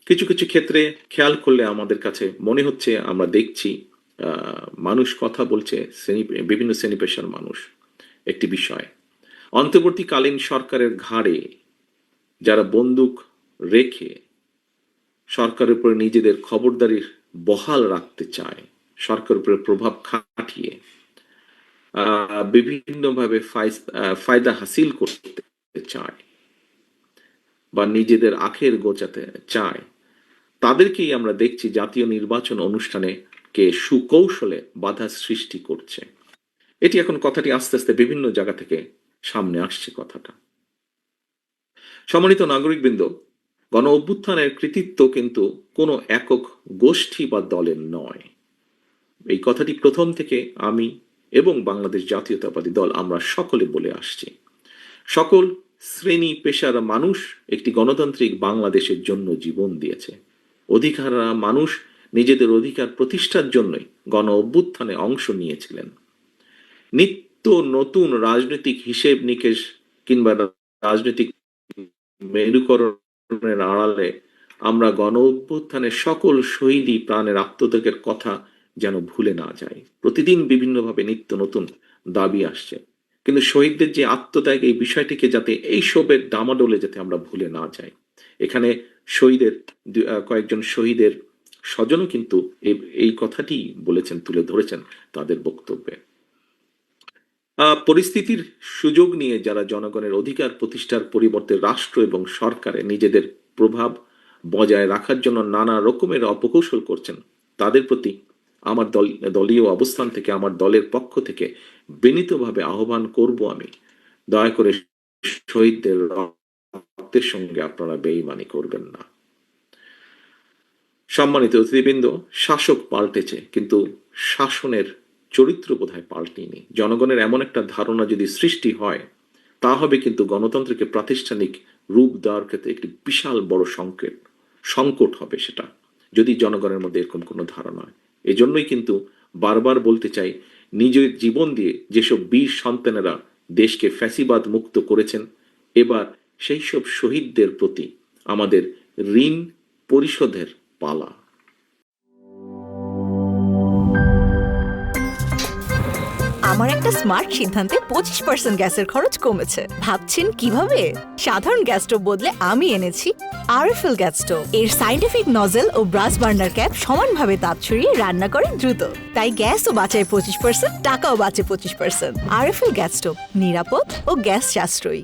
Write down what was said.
কিছু কিছু ক্ষেত্রে খেয়াল করলে আমাদের কাছে মনে হচ্ছে, আমরা দেখছি মানুষ কথা বলছে, বিভিন্ন শ্রেণী পেশার মানুষ একটি বিষয়। অন্তর্বর্তীকালীন সরকারের ঘাড়ে যারা বন্দুক রেখে সরকারের উপরে নিজেদের খবরদারির বহাল রাখতে চায়, সরকারের উপরে প্রভাব খাটিয়ে বিভিন্নভাবে ফায়দা হাসিল করতে চায় বা নিজেদের আখের গোচাতে চায়, তাদেরকেই আমরা দেখছি জাতীয় নির্বাচন অনুষ্ঠানে কে সুকৌশলে বাধা সৃষ্টি করছে। এটি এখন কথাটি আস্তে আস্তে বিভিন্ন জায়গা থেকে সামনে আসছে কথাটা। সম্মানিত নাগরিকবৃন্দ, গণ অভ্যুত্থানের কৃতিত্ব কিন্তু কোনো একক গোষ্ঠী বা দলের নয়। এই কথাটি প্রথম থেকে আমি এবং বাংলাদেশ জাতীয়তাবাদী দল আমরা সকলে বলে আসছি। সকল শ্রেণী পেশার মানুষ একটি গণতান্ত্রিক বাংলাদেশের জন্য জীবন দিয়েছে। অধিকাররা মানুষ নিজেদের অধিকার প্রতিষ্ঠার জন্যই গণ অভ্যুত্থানে অংশ নিয়েছিলেন। নিত্য নতুন রাজনৈতিক হিসেব নিকেশ কিংবা রাজনৈতিক মেরুকরণের আড়ালে আমরা গণ অভ্যুত্থানের সকল শহীদই প্রাণের আত্মত্যাগের কথা যেন ভুলে না যাই। প্রতিদিন বিভিন্নভাবে নিত্য নতুন দাবি আসছে, কিন্তু শহীদদের যে আত্মত্যাগ, এই বিষয়টিকে যাতে এই সবের ডামাডোলে যাতে আমরা ভুলে না যাই। এখানে শহীদের কয়েকজন শহীদের স্বজনও কিন্তু এই কথাটি বলেছেন, তুলে ধরেছেন তাদের বক্তব্যে। পরিস্থিতির সুযোগ নিয়ে যারা জনগণের অধিকার প্রতিষ্ঠার পরিবর্তে রাষ্ট্র এবং সরকারে নিজেদের প্রভাব বজায় রাখার জন্য নানা রকমের অপকৌশল করছেন, তাদের প্রতি আমার দলীয় অবস্থান থেকে, আমার দলের পক্ষ থেকে বিনীতভাবে আহ্বান করব আমি, দয়া করে শহীদদের রক্তের সঙ্গে আপনারা বেইমানি করবেন না। সম্মানিত অতিথিবৃন্দ, শাসক পাল্টেছে, কিন্তু শাসনের চরিত্র বোধহয় পাল্টেনি। জনগণের এমন একটা ধারণা যদি সৃষ্টি হয়, তা হবে কিন্তু গণতন্ত্রকে প্রাতিষ্ঠানিক রূপ দেওয়ার ক্ষেত্রে একটি বিশাল বড় সংকট হবে সেটা, যদি জনগণের মধ্যে এরকম কোনো ধারণা হয়। এজন্যই কিন্তু বারবার বলতে চাই, নিজের জীবন দিয়ে যেসব বীর সন্তানেরা দেশকে ফ্যাসিবাদ মুক্ত করেছেন, এবার সেই সব শহীদদের প্রতি আমাদের ঋণ পরিশোধের পালা। আমার একটা স্মার্ট সিদ্ধান্তে 25% গ্যাসের খরচ কমেছে। ভাবছেন কিভাবে? সাধারণ গ্যাস স্টোভ বদলে আমি এনেছি আরএফএল গ্যাস স্টোভ। এর সাইন্টিফিক নজল ও ব্রাস বার্নার ক্যাপ সমানভাবে তাপ ছড়িয়ে রান্না করে দ্রুত, তাই গ্যাসও বাঁচায় 25%, টাকাও বাঁচে 25%। আরএফএল গ্যাস স্টোভ, নিরাপদ ও গ্যাস সাশ্রয়ী।